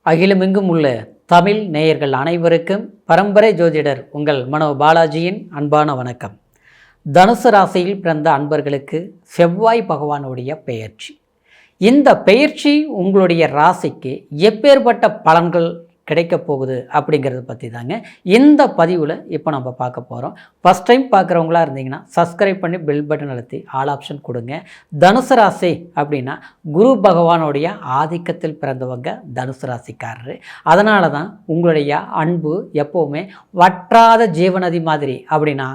அகிலமெங்கும் உள்ள தமிழ் நேயர்கள் அனைவருக்கும் பரம்பரை ஜோதிடர் உங்கள் மனோ பாலாஜியின் அன்பான வணக்கம். தனுசு ராசியில் பிறந்த அன்பர்களுக்கு செவ்வாய் பகவானுடைய பெயர்ச்சி. இந்த பெயர்ச்சி உங்களுடைய ராசிக்கு எப்பேற்பட்ட பலன்கள் கிடைக்க போகுது அப்படிங்கிறத பற்றி தாங்க இந்த பதிவில் இப்போ நம்ம பார்க்க போகிறோம். ஃபஸ்ட் டைம் பார்க்குறவங்களா இருந்தீங்கன்னா சப்ஸ்கிரைப் பண்ணி பெல் பட்டன் அழுத்தி ஆல் ஆப்ஷன் கொடுங்க. தனுசு ராசி அப்படின்னா குரு பகவானுடைய ஆதிக்கத்தில் பிறந்தவங்க தனுசு ராசிக்காரரு. அதனால தான் உங்களுடைய அன்பு எப்போவுமே வற்றாத ஜீவநதி மாதிரி, அப்படின்னா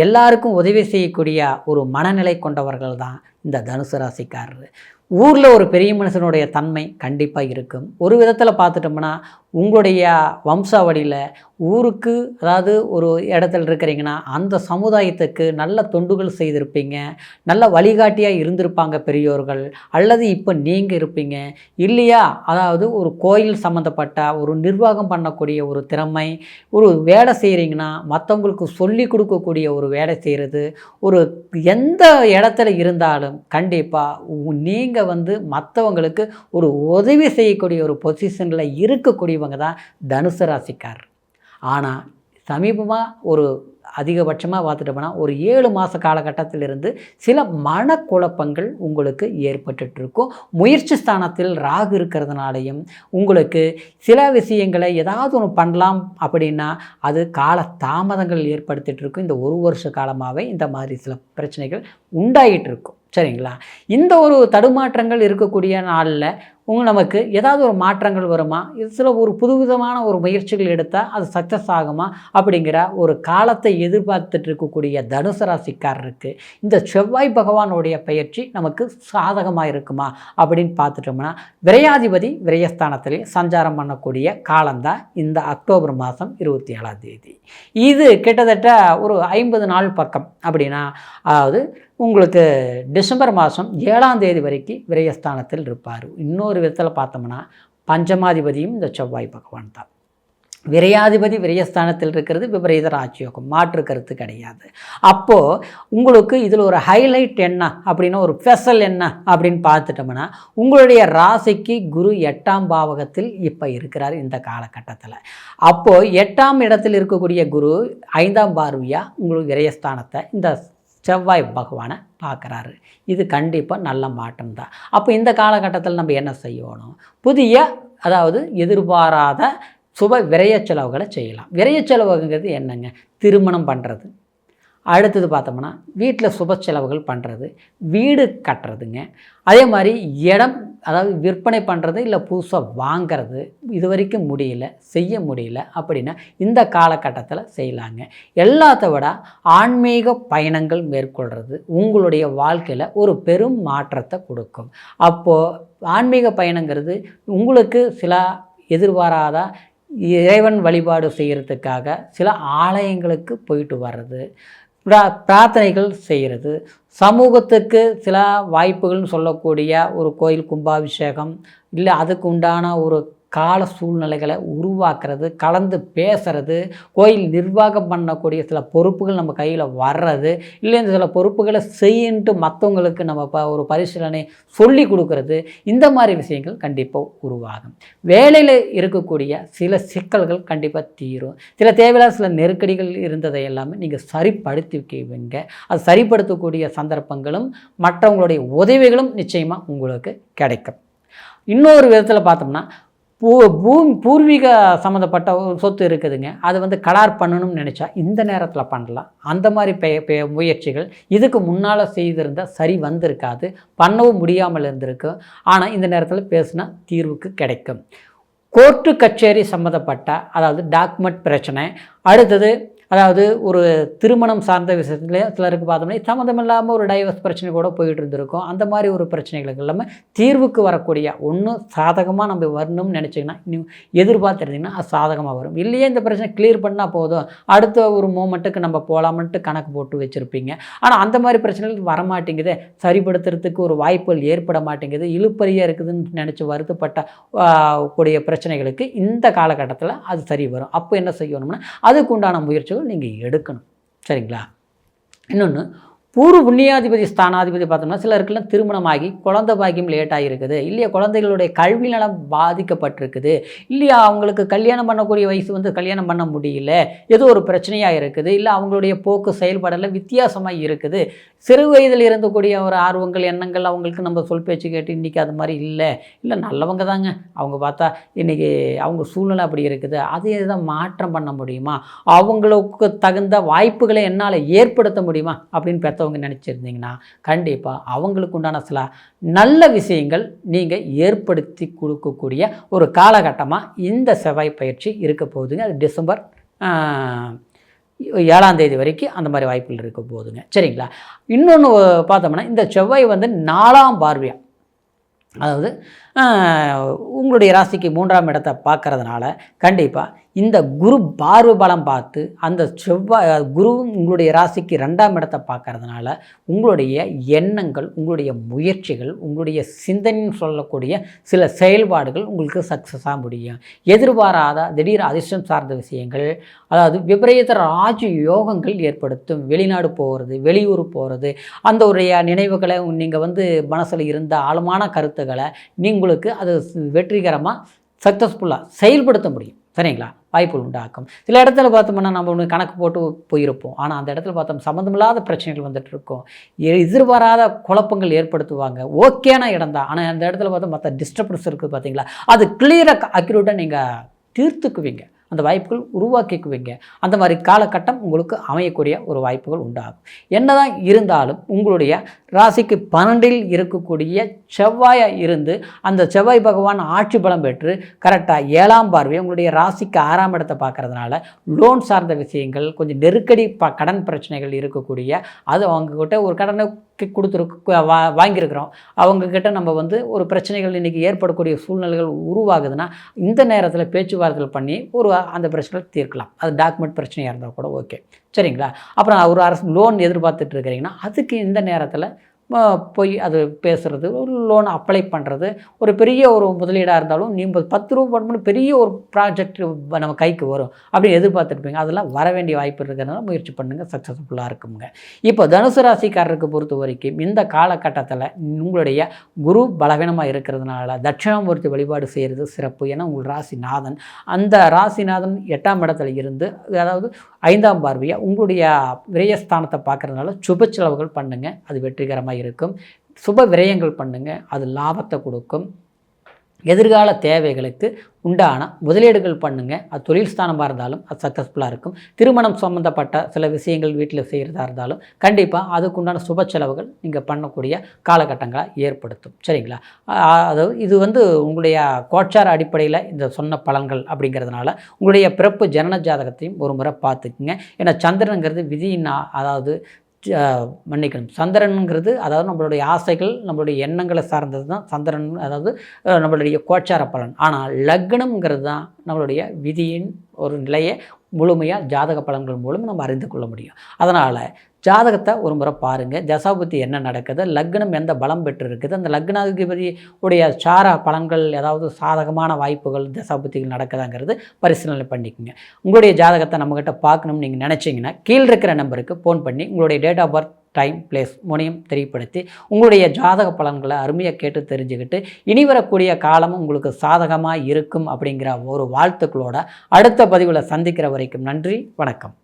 எல்லாருக்கும் உதவி செய்யக்கூடிய ஒரு மனநிலை கொண்டவர்கள் தான் இந்த தனுசு ராசிக்காரரு. ஊரில் ஒரு பெரிய மனுஷனுடைய தன்மை கண்டிப்பாக இருக்கும். ஒரு விதத்தில் பார்த்துட்டோம்னா உங்களுடைய வம்சாவளியில் ஊருக்கு, அதாவது ஒரு இடத்துல இருக்கிறீங்கன்னா அந்த சமுதாயத்துக்கு நல்ல தொண்டுகள் செய்திருப்பீங்க, நல்ல வழிகாட்டியாக இருந்திருப்பாங்க பெரியோர்கள், அல்லது இப்போ நீங்கள் இருப்பீங்க இல்லையா. அதாவது ஒரு கோயில் சம்மந்தப்பட்ட ஒரு நிர்வாகம் பண்ணக்கூடிய ஒரு திறமை, ஒரு வேலை செய்கிறீங்கன்னா மற்றவங்களுக்கு சொல்லி கொடுக்கக்கூடிய ஒரு வேலை செய்கிறது, ஒரு எந்த இடத்துல இருந்தாலும் கண்டிப்பாக நீங்கள் மற்றவங்களுக்கு ஒரு உதவி செய்யக்கூடிய ஒரு பொசிஷனில் இருக்கக்கூடியவங்க தான் தனுசு ராசிக்காரர். ஆனால் சமீபமாக ஒரு அதிகபட்சமாக பார்த்துட்டோம்னா ஒரு 7 மாத காலகட்டத்திலிருந்து சில மனக்குழப்பங்கள் உங்களுக்கு ஏற்பட்டுருக்கும். முயற்சி ஸ்தானத்தில் ராகு இருக்கிறதுனாலையும் உங்களுக்கு சில விஷயங்களை ஏதாவது ஒன்று பண்ணலாம் அப்படின்னா அது கால தாமதங்கள் ஏற்படுத்திட்டு இருக்கும். இந்த ஒரு வருஷ காலமாகவே இந்த மாதிரி சில பிரச்சனைகள் உண்டாகிட்டு இருக்கும். சரிங்களா? இந்த ஒரு தடுமாற்றங்கள் இருக்கக்கூடிய நாளில் நமக்கு ஏதாவது ஒரு மாற்றங்கள் வருமா, சில ஒரு புதுவிதமான ஒரு முயற்சிகள் எடுத்தால் அது சக்ஸஸ் ஆகுமா அப்படிங்கிற ஒரு காலத்தை எதிர்பார்த்துட்டு இருக்கக்கூடிய தனுசு ராசிக்காரருக்கு இந்த செவ்வாய் பகவானுடைய பயிற்சி நமக்கு சாதகமாக இருக்குமா அப்படின்னு பார்த்துட்டோம்னா, விரையாதிபதி விரயஸ்தானத்திலே சஞ்சாரம் பண்ணக்கூடிய காலம்தான் இந்த அக்டோபர் மாதம் 27ஆம் தேதி. இது கிட்டத்தட்ட ஒரு 50 நாள் பக்கம். அப்படின்னா அதாவது உங்களுக்கு டிசம்பர் மாதம் 7ஆம் தேதி வரைக்கும் விரயஸ்தானத்தில் இருப்பார். இன்னொரு விதத்தில் பார்த்தோம்னா பஞ்சமாதிபதியும் இந்த செவ்வாய் பகவான் தான். விரையாதிபதி விரயஸ்தானத்தில் இருக்கிறது விபரீத ராஜயோகம், மாற்று கருத்து கிடையாது. அப்போது உங்களுக்கு இதில் ஒரு ஹைலைட் என்ன அப்படின்னா, ஒரு ஸ்பெஷல் என்ன அப்படின்னு பார்த்துட்டோம்னா, உங்களுடைய ராசிக்கு குரு 8ஆம் பாவகத்தில் இப்போ இருக்கிறார் இந்த காலகட்டத்தில். அப்போது 8ஆம் இடத்தில் இருக்கக்கூடிய குரு 5ஆம் பார்வையாக உங்களுக்கு விரயஸ்தானத்தை இந்த செவ்வாய் பகவானை பார்க்குறாரு. இது கண்டிப்பாக நல்ல மாற்றம் தான். அப்போ இந்த காலகட்டத்தில் நம்ம என்ன செய்யணும்? புதிய, அதாவது எதிர்பாராத சுப விரய செலவுகளை செய்யலாம். விரய செலவுங்கிறது என்னங்க? திருமணம் பண்ணுறது, அடுத்தது பார்த்தோம்னா வீட்டில் சுப செலவுகள் பண்ணுறது, வீடு கட்டுறதுங்க, அதே மாதிரி இடம், அதாவது விற்பனை பண்ணுறது, இல்லை புதுசாக வாங்கிறது. இது வரைக்கும் முடியல, செய்ய முடியல அப்படின்னா இந்த காலகட்டத்தில் செய்யலாங்க. எல்லாத்த விட ஆன்மீக பயணங்கள் மேற்கொள்கிறது உங்களுடைய வாழ்க்கையில் ஒரு பெரும் மாற்றத்தை கொடுக்கும். அப்போது ஆன்மீக பயணங்கிறது உங்களுக்கு சில எதிர்பாராத இறைவன் வழிபாடு செய்கிறதுக்காக சில ஆலயங்களுக்கு போயிட்டு வர்றது, பிரார்த்தனைகள் செய்கிறது, சமூகத்துக்கு சில வாய்ப்புகள்னு சொல்லக்கூடிய ஒரு கோயில் கும்பாபிஷேகம், இல்லை அதுக்கு உண்டான ஒரு கால சூழ்நிலைகளை உருவாக்குறது, கலந்து பேசுறது, கோயில் நிர்வாகம் பண்ணக்கூடிய சில பொறுப்புகள் நம்ம கையில் வர்றது, இல்லை இந்த சில பொறுப்புகளை செய்யின்ட்டு மற்றவங்களுக்கு நம்ம ஒரு பரிசீலனை சொல்லி கொடுக்கறது, இந்த மாதிரி விஷயங்கள் கண்டிப்பாக உருவாகும். வேலையில் இருக்கக்கூடிய சில சிக்கல்கள் கண்டிப்பாக தீரும். சில தேவையில்லாத சில நெருக்கடிகள் இருந்ததை எல்லாமே நீங்கள் சரிப்படுத்திக்குவீங்க. அது சரிப்படுத்தக்கூடிய சந்தர்ப்பங்களும் மற்றவங்களுடைய உதவிகளும் நிச்சயமாக உங்களுக்கு கிடைக்கும். இன்னொரு விதத்தில் பார்த்தோம்னா, பூர்வீக சம்மந்தப்பட்ட ஒரு சொத்து இருக்குதுங்க, அது கலார் பண்ணணும்னு நினச்சா இந்த நேரத்தில் பண்ணலாம். அந்த மாதிரி முயற்சிகள் இதுக்கு முன்னால் செய்திருந்தால் சரி வந்திருக்காது, பண்ணவும் முடியாமல் இருந்திருக்கு. ஆனால் இந்த நேரத்தில் பேசுனா தீர்வுக்கு கிடைக்கும். கோர்ட்டு கச்சேரி சம்மந்தப்பட்ட, அதாவது டாக்குமெண்ட் பிரச்சனை, அடுத்தது அதாவது ஒரு திருமணம் சார்ந்த விஷயத்துல சிலருக்கு பார்த்தோம்னா சம்மந்தமில்லாமல் ஒரு டைவர்ஸ் பிரச்சனை கூட போயிட்டு இருந்திருக்கும். அந்த மாதிரி ஒரு பிரச்சனைகளுக்கு இல்லாமல் தீர்வுக்கு வரக்கூடிய ஒன்று சாதகமாக நம்ம வரணும்னு நினச்சிங்கன்னா, இன்னும் எதிர்பார்த்துருந்தீங்கன்னா அது சாதகமாக வரும். இல்லையே இந்த பிரச்சனை கிளியர் பண்ணால் போதும், அடுத்த ஒரு மூமெண்ட்டுக்கு நம்ம போகலாமன்ட்டு கணக்கு போட்டு வச்சுருப்பீங்க. ஆனால் அந்த மாதிரி பிரச்சனைகள் வரமாட்டேங்குது, சரிப்படுத்துறதுக்கு ஒரு வாய்ப்புகள் ஏற்பட மாட்டேங்குது, இழுப்பறியாக இருக்குதுன்னு நினச்சி வருத்தப்பட்ட கூடிய பிரச்சனைகளுக்கு இந்த காலகட்டத்தில் அது சரி வரும். அப்போ என்ன செய்யணும்னா அதுக்கு உண்டான முயற்சிகள் நீங்கள் எடுக்கணும். சரிங்களா? இன்னொன்று, பூர்வ புண்ணியாதிபதி ஸ்தானாதிபதி பார்த்தோம்னா சிலருக்குலாம் திருமணமாகி குழந்தை பாக்கியம் லேட்டாக இருக்குது, இல்லையா கல்வி நலம் பாதிக்கப்பட்டிருக்குது, இல்லையா அவங்களுக்கு கல்யாணம் பண்ணக்கூடிய வயசு கல்யாணம் பண்ண முடியல, ஏதோ ஒரு பிரச்சனையாக இருக்குது, இல்லை அவங்களுடைய போக்கு செயல்பாடெல்லாம் வித்தியாசமாக இருக்குது, சிறு வயதில் இருந்தக்கூடிய ஒரு ஆர்வங்கள் எண்ணங்கள் அவங்களுக்கு நம்ம சொல் பேச்சு கேட்டு இன்றைக்கி அது மாதிரி இல்லை நல்லவங்க தாங்க அவங்க பார்த்தா இன்றைக்கி அவங்க சூழ்நிலை அப்படி இருக்குது, அதை தான் மாற்றம் பண்ண முடியுமா, அவங்களுக்கு தகுந்த வாய்ப்புகளை என்னால் ஏற்படுத்த முடியுமா அப்படின்னு பெற்றவங்க நினச்சிருந்தீங்கன்னா கண்டிப்பாக அவங்களுக்கு உண்டான சில நல்ல விஷயங்கள் நீங்கள் ஏற்படுத்தி கொடுக்கக்கூடிய ஒரு காலகட்டமாக இந்த செவ்வாய் பயிற்சி இருக்க போகுதுங்க. அது டிசம்பர் 7ஆம் தேதி வரைக்கும் அந்த மாதிரி வாய்ப்புகள் இருக்க போகுதுங்க. சரிங்களா? இன்னொன்று பார்த்தோம்னா இந்த செவ்வாய் 4ஆம் பார்வையாக, அதாவது உங்களுடைய ராசிக்கு 3ஆம் இடத்தை பார்க்கறதுனால கண்டிப்பாக இந்த குரு பார்வை பலம் பார்த்து அந்த செவ்வாய் குருவும் உங்களுடைய ராசிக்கு 2ஆம் இடத்தை பார்க்கறதுனால உங்களுடைய எண்ணங்கள், உங்களுடைய முயற்சிகள், உங்களுடைய சிந்தனைன்னு சொல்லக்கூடிய சில செயல்பாடுகள் உங்களுக்கு சக்ஸஸாக முடியும். எதிர்பாராத திடீர் அதிர்ஷ்டம் சார்ந்த விஷயங்கள், அதாவது விபரீத ராஜ யோகங்கள் ஏற்படுத்தும். வெளிநாடு போகிறது, வெளியூர் போகிறது, அந்த உடைய நினைவுகளை நீங்கள் மனசில் இருந்த ஆழமான கருத்துக்களை உங்களுக்கு அது வெற்றிகரமாக சக்ஸஸ்ஃபுல்லாக செயல்படுத்த முடியும். சரிங்களா? வாய்ப்புகள் உண்டாக்கும். சில இடத்துல பார்த்தோம்னா நம்ம கணக்கு போட்டு போயிருப்போம், ஆனால் அந்த இடத்துல பார்த்தோம் சம்மந்தமில்லாத பிரச்சனைகள் வந்துட்டு இருக்கும், எதிர்பாராத குழப்பங்கள் ஏற்படுத்துவாங்க. ஓகேன இடம் தான், ஆனால் அந்த இடத்துல பார்த்தா மற்ற டிஸ்டர்பன்ஸ் இருக்குது பார்த்தீங்களா, அது கிளியராக அக்யூரேட்டாக நீங்கள் தீர்த்துக்குவீங்க, அந்த வாய்ப்புகள் உருவாக்கிக்குவீங்க. அந்த மாதிரி காலகட்டம் உங்களுக்கு அமையக்கூடிய ஒரு வாய்ப்புகள் உண்டாகும். என்னதான் இருந்தாலும் உங்களுடைய ராசிக்கு 12இல் இருக்கக்கூடிய செவ்வாயாக இருந்து அந்த செவ்வாய் பகவான் ஆட்சி பலம் பெற்று கரெக்டாக 7ஆம் பார்வை உங்களுடைய ராசிக்கு 6ஆம் இடத்தை பார்க்கறதுனால லோன் சார்ந்த விஷயங்கள், கொஞ்சம் நெருக்கடி கடன் பிரச்சனைகள் இருக்கக்கூடிய, அது அவங்கக்கிட்ட ஒரு கடனை வாங்கியிருக்கிறோம், அவங்கக்கிட்ட நம்ம ஒரு பிரச்சனைகள் இன்றைக்கி ஏற்படக்கூடிய சூழ்நிலைகள் உருவாகுதுன்னா இந்த நேரத்தில் பேச்சுவார்த்தை பண்ணி அந்த பிரச்சனை தீர்க்கலாம். அது டாக்குமெண்ட் பிரச்சனையாக இருந்தால் கூட ஓகே. சரிங்களா? அப்புறம் ஒரு அரசு லோன் எதிர்பார்த்துட்டு இருக்கிறீங்கன்னா அதுக்கு இந்த நேரத்தில் போய் அது பேசுகிறது, ஒரு லோன் அப்ளை பண்ணுறது, ஒரு பெரிய ஒரு முதலீடாக இருந்தாலும் நீங்கள் 10 ரூபா போடணும் பெரிய ஒரு ப்ராஜெக்ட் நம்ம கைக்கு வரும் அப்படின்னு எதிர்பார்த்துருப்பீங்க. அதெல்லாம் வர வேண்டிய வாய்ப்பு இருக்கிறதுனால முயற்சி பண்ணுங்கள், சக்ஸஸ்ஃபுல்லாக இருக்குங்க. இப்போ தனுசு ராசிக்காரருக்கு பொறுத்த வரைக்கும் இந்த காலகட்டத்தில் உங்களுடைய குரு பலவீனமாக இருக்கிறதுனால தட்சிணாமூர்த்தி வழிபாடு செய்கிறது சிறப்பு. ஏன்னா உங்கள் ராசிநாதன், அந்த ராசிநாதன் 8ஆம் இடத்துல இருந்து, அதாவது 5ஆம் பார்வையாக உங்களுடைய விரயஸ்தானத்தை பார்க்குறதுனால சுப செலவுகள் பண்ணுங்கள், அது வெற்றிகரமாக இருக்கும். சுப விரயங்கள் பண்ணுங்கள், அது லாபத்தை கொடுக்கும். எதிர்கால தேவைகளுக்கு உண்டான முதலீடுகள் பண்ணுங்கள், அது தொழில் ஸ்தானமாக இருந்தாலும் அது சக்ஸஸ்ஃபுல்லாக இருக்கும். திருமணம் சம்மந்தப்பட்ட சில விஷயங்கள் வீட்டில் செய்கிறதா இருந்தாலும் கண்டிப்பாக அதுக்குண்டான சுப செலவுகள் நீங்கள் பண்ணக்கூடிய காலகட்டங்களை ஏற்படுத்தும். சரிங்களா? அதாவது இது உங்களுடைய கோச்சார அடிப்படையில் இந்த சொன்ன பலன்கள் அப்படிங்கிறதுனால உங்களுடைய பிறப்பு ஜனன ஜாதகத்தையும் ஒரு முறை பார்த்துக்குங்க. ஏன்னா சந்திரனுங்கிறது விதியின், அதாவது மன்னிக்கணும், சந்திரனுங்கிறது அதாவது நம்மளுடைய ஆசைகள், நம்மளுடைய எண்ணங்களை சார்ந்தது தான் சந்திரன், அதாவது நம்மளுடைய கோச்சார பலன். ஆனால் லக்னம்ங்கிறது தான் நம்மளுடைய விதியின் ஒரு நிலையை முழுமையாக ஜாதக பலன்கள் மூலம் நம்ம அறிந்து கொள்ள முடியும். அதனால் ஜாதகத்தை ஒரு முறை பாருங்கள், தசாபுத்தி என்ன நடக்குது, லக்னம் எந்த பலம் பெற்று இருக்குது, அந்த லக்னாதிபதி உடைய சார பலன்கள் ஏதாவது சாதகமான வாய்ப்புகள் தசாபுத்திகள் நடக்குதாங்கிறது பரிசீலனை பண்ணிக்கோங்க. உங்களுடைய ஜாதகத்தை நம்மக்கிட்ட பார்க்கணும்னு நீங்கள் நினச்சிங்கன்னா கீழ் இருக்கிற நம்பருக்கு ஃபோன் பண்ணி உங்களுடைய date of birth, time, place மூணையும் தெரியப்படுத்தி உங்களுடைய ஜாதக பலன்களை அருமையாக கேட்டு தெரிஞ்சுக்கிட்டு இனி வரக்கூடிய காலமும் உங்களுக்கு சாதகமாக இருக்கும் அப்படிங்கிற ஒரு வாழ்த்துக்களோட அடுத்த பதிவில் சந்திக்கிற வரைக்கும் நன்றி, வணக்கம்.